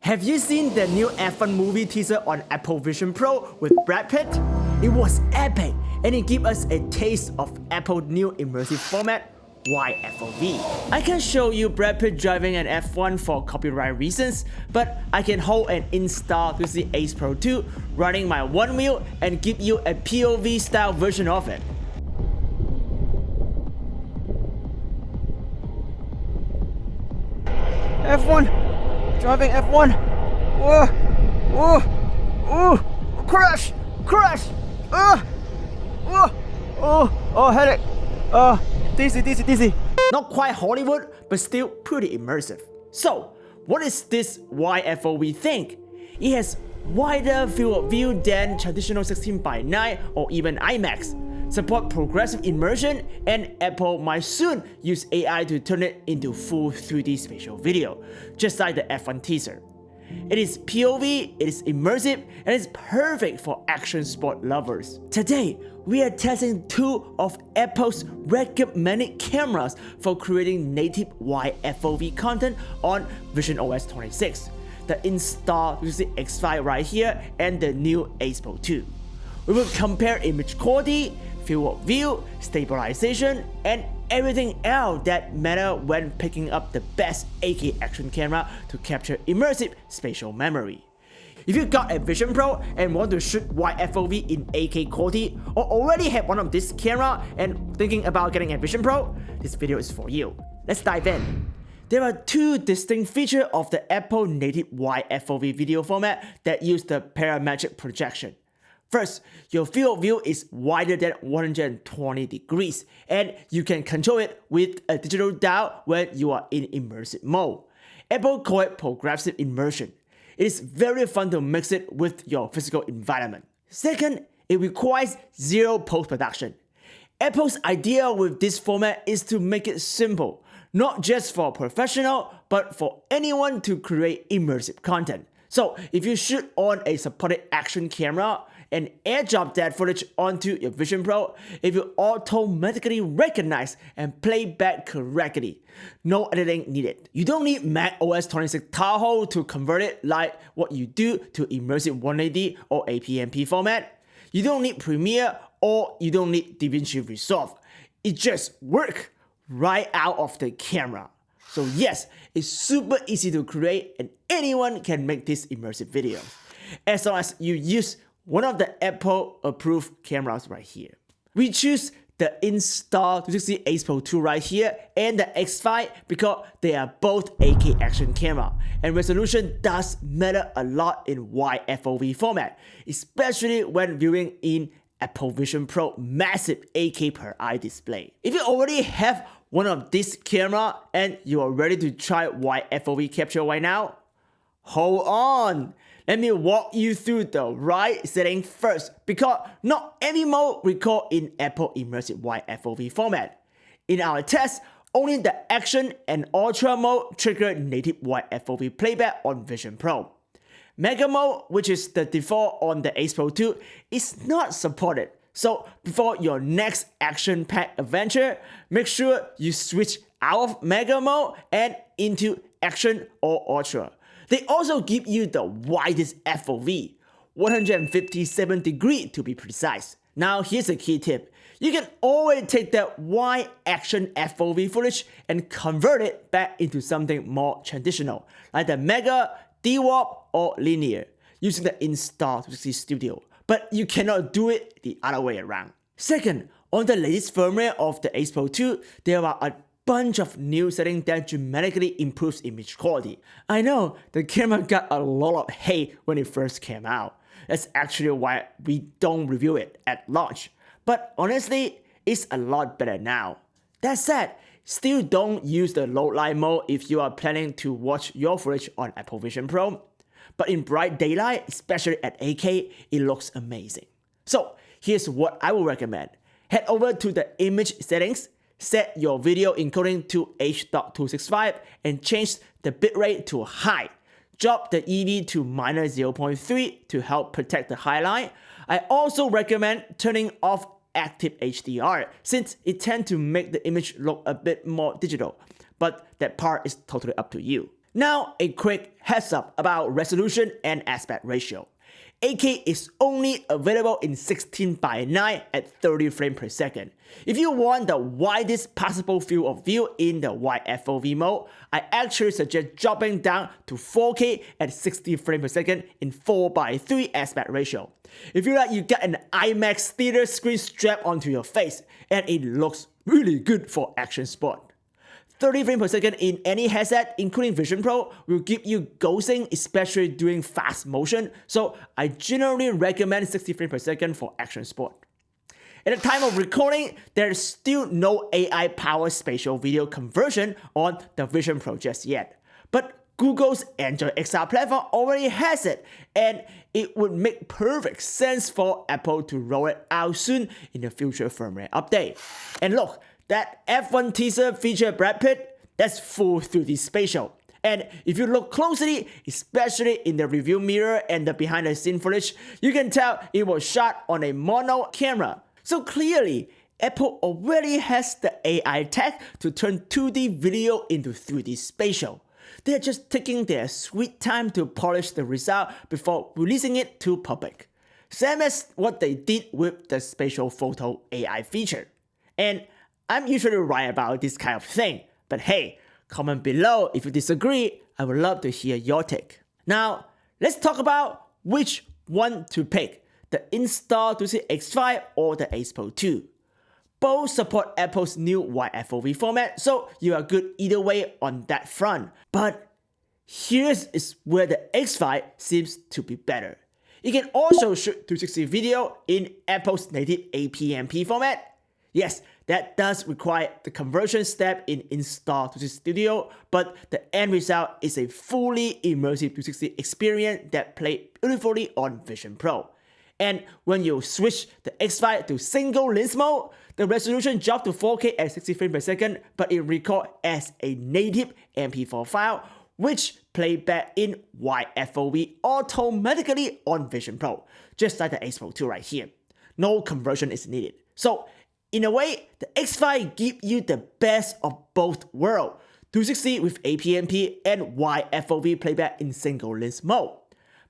Have you seen the new F1 movie teaser on Apple Vision Pro with Brad Pitt? It was epic and it gave us a taste of Apple's new immersive format, Wide FOV. I can show you Brad Pitt driving an F1 for copyright reasons, but I can hold an Insta360 Ace Pro 2 running my Onewheel and give you a POV style version of it. F1! Driving F1! Whoa! Whoa! Whoa! Crash! Crash! Whoa! Oh, headache! Dizzy. Not quite Hollywood, but still pretty immersive. So, what is this Wide FOV thing? It has wider field of view than traditional 16:9 or even IMAX, support progressive immersion, and Apple might soon use AI to turn it into full 3D spatial video, just like the F1 teaser. It is POV, it is immersive, and it's perfect for action sport lovers. Today, we are testing two of Apple's recommended cameras for creating native Wide FOV content on visionOS 26, the Insta360 X5 right here and the new Ace Pro 2. We will compare image quality, field of view, stabilization, and everything else that matter when picking up the best 8K action camera to capture immersive spatial memory. If you got a Vision Pro and want to shoot Wide FOV in 8K quality, or already have one of this camera and thinking about getting a Vision Pro, this video is for you. Let's dive in. There are two distinct features of the Apple native Wide FOV video format that use the parametric projection. First, your field of view is wider than 120 degrees, and you can control it with a digital dial when you are in immersive mode. Apple calls it progressive immersion. It is very fun to mix it with your physical environment. Second, it requires zero post-production. Apple's idea with this format is to make it simple, not just for professionals, but for anyone to create immersive content. So if you shoot on a supported action camera and airdrop that footage onto your Vision Pro, it will automatically recognize and play back correctly. No editing needed. You don't need macOS 26 Tahoe to convert it like what you do to Immersive 180 or APMP format. You don't need Premiere or you don't need DaVinci Resolve. It just works right out of the camera. So yes, it's super easy to create and anyone can make this immersive video, as long as you use one of the Apple approved cameras right here. We choose the Insta360 Ace Pro 2 right here and the X5 because they are both 8K action camera, and resolution does matter a lot in Wide FOV format, especially when viewing in Apple Vision Pro massive 8K per eye display. If you already have one of this camera and you are ready to try Wide FOV capture right now, hold on. Let me walk you through the right setting first, because not every mode record in Apple Immersive Wide FOV format. In our test, only the Action and Ultra mode trigger native Wide FOV playback on Vision Pro. Mega mode, which is the default on the Ace Pro 2, is not supported. So before your next action-packed adventure, make sure you switch out of Mega mode and into Action or Ultra. They also give you the widest FOV, 157 degrees to be precise. Now here's a key tip. You can always take that wide Action FOV footage and convert it back into something more traditional, like the Mega, D-Warp, or Linear, using the Insta360 Studio. But you cannot do it the other way around. Second, on the latest firmware of the Ace Pro 2, there are a bunch of new settings that dramatically improves image quality. I know the camera got a lot of hate when it first came out. That's actually why we don't review it at launch. But honestly, it's a lot better now. That said, still don't use the low light mode if you are planning to watch your footage on Apple Vision Pro. But in bright daylight, especially at 8K, it looks amazing. So here's what I would recommend. Head over to the image settings, set your video encoding to H.265 and change the bitrate to high. Drop the EV to -0.3 to help protect the highlight. I also recommend turning off active HDR since it tends to make the image look a bit more digital, but that part is totally up to you. Now, a quick heads up about resolution and aspect ratio. 8K is only available in 16:9 at 30 frames per second. If you want the widest possible field of view in the Wide FOV mode, I actually suggest dropping down to 4K at 60 frames per second in 4:3 aspect ratio. If you like, you get an IMAX theater screen strapped onto your face, and it looks really good for action sport. 30 frames per second in any headset, including Vision Pro, will give you ghosting, especially during fast motion, so I generally recommend 60 frames per second for action sport. At the time of recording, there's still no AI-powered spatial video conversion on the Vision Pro just yet, but Google's Android XR platform already has it, and it would make perfect sense for Apple to roll it out soon in the future firmware update. And look, that F1 teaser featured Brad Pitt, that's full 3D spatial. And if you look closely, especially in the review mirror and the behind the scene footage, you can tell it was shot on a mono camera. So clearly, Apple already has the AI tech to turn 2D video into 3D spatial. They're just taking their sweet time to polish the result before releasing it to public. Same as what they did with the spatial photo AI feature. And I'm usually right about this kind of thing, but hey, comment below if you disagree. I would love to hear your take. Now, let's talk about which one to pick, the Insta360 X5 or the Ace Pro 2. Both support Apple's new Wide FOV format, so you are good either way on that front. But here's where the X5 seems to be better. It can also shoot 360 video in Apple's native APMP format. Yes, that does require the conversion step in Insta360 Studio, but the end result is a fully immersive 360 experience that plays beautifully on Vision Pro. And when you switch the X5 to single lens mode, the resolution drops to 4K at 60 frames per second, but it records as a native MP4 file, which plays back in Wide FOV automatically on Vision Pro, just like the Ace Pro 2 right here. No conversion is needed. So, in a way, the X5 gives you the best of both worlds, 360 with APMP and Wide FOV playback in single lens mode.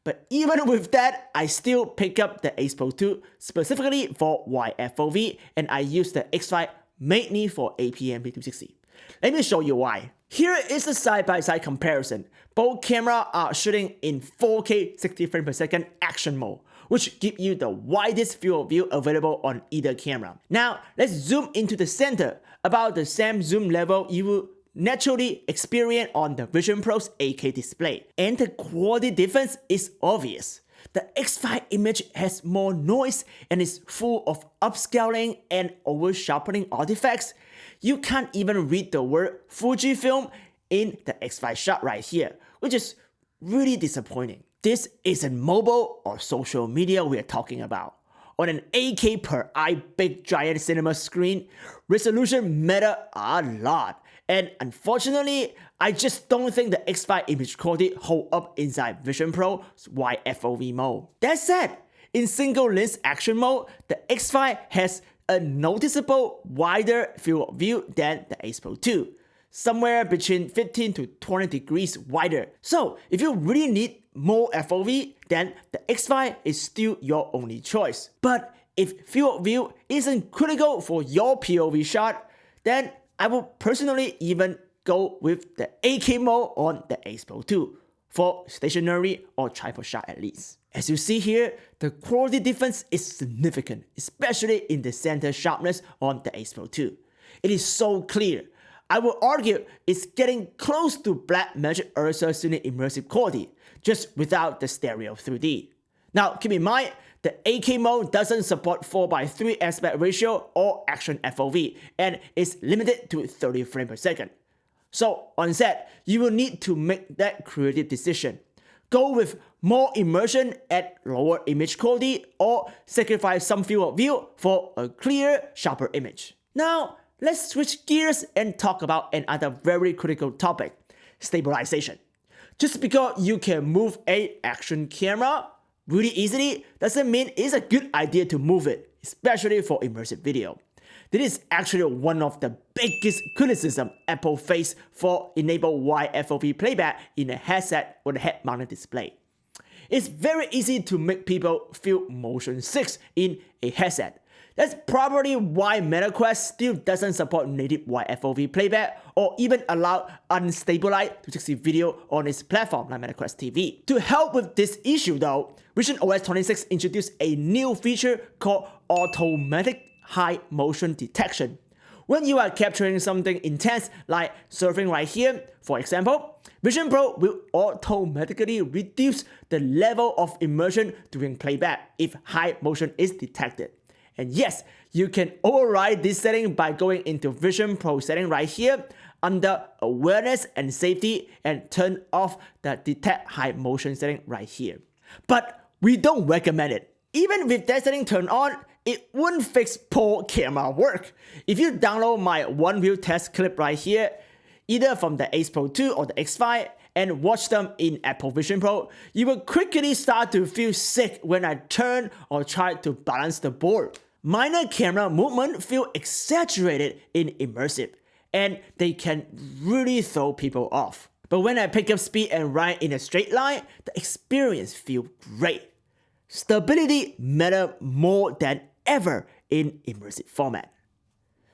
But even with that, I still pick up the Ace Pro 2 specifically for Wide FOV, and I use the X5 mainly for APMP 360. Let me show you why. Here is a side-by-side comparison. Both cameras are shooting in 4K 60 frames per second action mode, which give you the widest field of view available on either camera. Now, let's zoom into the center, about the same zoom level you will naturally experience on the Vision Pro's 8K display. And the quality difference is obvious. The X5 image has more noise and is full of upscaling and over-sharpening artifacts. You can't even read the word Fujifilm in the X5 shot right here, which is really disappointing. This isn't mobile or social media we are talking about. On an 8K per eye big giant cinema screen, resolution matters a lot. And unfortunately, I just don't think the X5 image quality hold up inside Vision Pro's Wide FOV mode. That said, in single lens action mode, the X5 has a noticeable wider field of view than the Ace Pro 2, somewhere between 15 to 20 degrees wider. So if you really need more FOV, then the X5 is still your only choice. But if field of view isn't critical for your POV shot, then I would personally even go with the 8K mode on the Ace Pro 2 for stationary or tripod shot at least. As you see here, the quality difference is significant, especially in the center sharpness on the Ace Pro 2. It is so clear. I would argue it's getting close to Blackmagic Ursa Cine immersive quality, just without the stereo 3D. Now, keep in mind, the 8K mode doesn't support 4:3 aspect ratio or Action FOV, and is limited to 30 frames per second. So, on set, you will need to make that creative decision. Go with more immersion at lower image quality, or sacrifice some field of view for a clear, sharper image. Now, let's switch gears and talk about another very critical topic, stabilization. Just because you can move an action camera really easily doesn't mean it's a good idea to move it, especially for immersive video. This is actually one of the biggest criticism Apple faced for enable wide FOV playback in a headset with a head-mounted display. It's very easy to make people feel motion sick in a headset. That's probably why MetaQuest still doesn't support native wide FOV playback or even allow unstabilized 360 video on its platform like MetaQuest TV. To help with this issue though, visionOS 26 introduced a new feature called automatic high motion detection. When you are capturing something intense like surfing right here, for example, Vision Pro will automatically reduce the level of immersion during playback if high motion is detected. And yes, you can override this setting by going into Vision Pro setting right here under Awareness and Safety and turn off the Detect High Motion setting right here. But we don't recommend it. Even with that setting turned on, it wouldn't fix poor camera work. If you download my Onewheel test clip right here, either from the Ace Pro 2 or the X5, and watch them in Apple Vision Pro, you will quickly start to feel sick when I turn or try to balance the board. Minor camera movement feel exaggerated in Immersive, and they can really throw people off. But when I pick up speed and ride in a straight line, the experience feels great. Stability matters more than ever in Immersive format.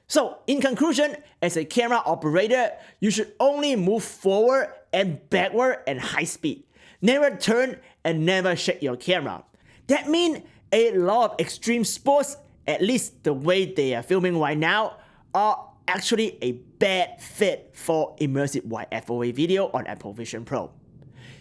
So, in conclusion, as a camera operator, you should only move forward and backward at high speed. Never turn and never shake your camera. That means a lot of extreme sports, at least the way they are filming right now, are actually a bad fit for immersive wide FOV video on Apple Vision Pro.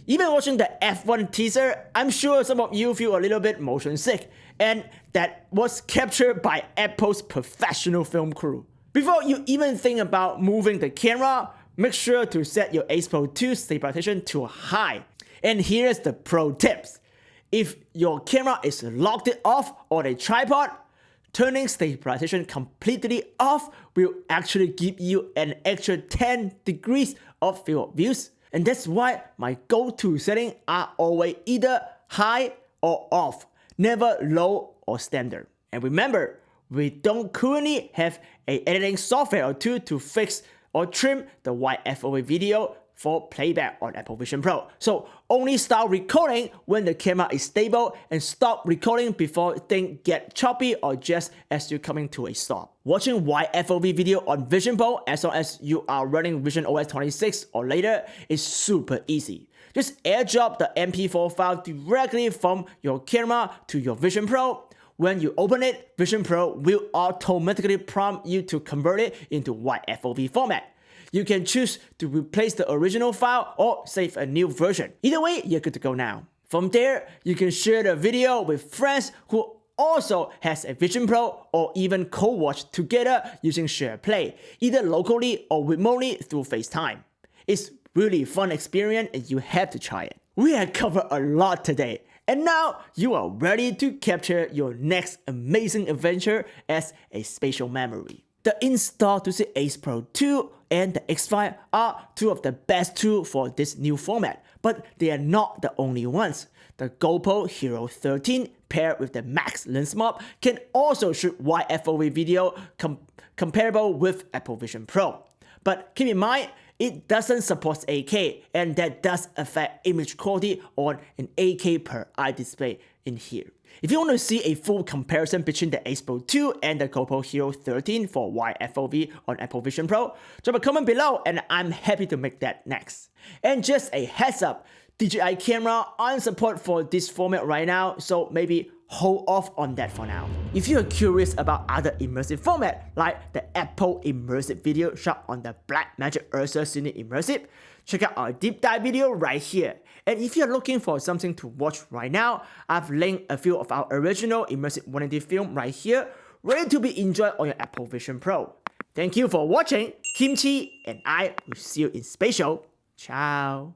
Even watching the F1 teaser, I'm sure some of you feel a little bit motion sick, and that was captured by Apple's professional film crew. Before you even think about moving the camera, make sure to set your Ace Pro 2 stabilization to high. And here's the pro tips. If your camera is locked off on a tripod, turning stabilization completely off will actually give you an extra 10 degrees of field of views. And that's why my go-to settings are always either high or off, never low or standard. And remember, we don't currently have an editing software or two to fix or trim the wide FOV video for playback on Apple Vision Pro. So only start recording when the camera is stable and stop recording before things get choppy or just as you're coming to a stop. Watching wide FOV video on Vision Pro as long as you are running visionOS 26 or later is super easy. Just airdrop the MP4 file directly from your camera to your Vision Pro. When you open it, Vision Pro will automatically prompt you to convert it into wide FOV format. You can choose to replace the original file or save a new version. Either way, you're good to go now. From there, you can share the video with friends who also has a Vision Pro or even co-watch together using SharePlay, either locally or remotely through FaceTime. It's really fun experience and you have to try it. We have covered a lot today. And now you are ready to capture your next amazing adventure as a spatial memory. The Insta360 Ace Pro 2 and the X5 are two of the best tools for this new format, but they are not the only ones. The GoPro Hero 13 paired with the Max Lens Mop can also shoot wide FOV video comparable with Apple Vision Pro. But keep in mind, it doesn't support 8K, and that does affect image quality on an 8K per eye display in here. If you want to see a full comparison between the Ace Pro 2 and the GoPro Hero 13 for wide FOV on Apple Vision Pro, drop a comment below and I'm happy to make that next. And just a heads up, DJI camera aren't support for this format right now, so maybe hold off on that for now. If you are curious about other immersive format like the Apple Immersive video shot on the Blackmagic Ursa Cine Immersive, check out our deep dive video right here. And if you're looking for something to watch right now, I've linked a few of our original immersive 180 film right here, ready to be enjoyed on your Apple Vision Pro. Thank you for watching, Kimchi, and I will see you in Spatial. Ciao.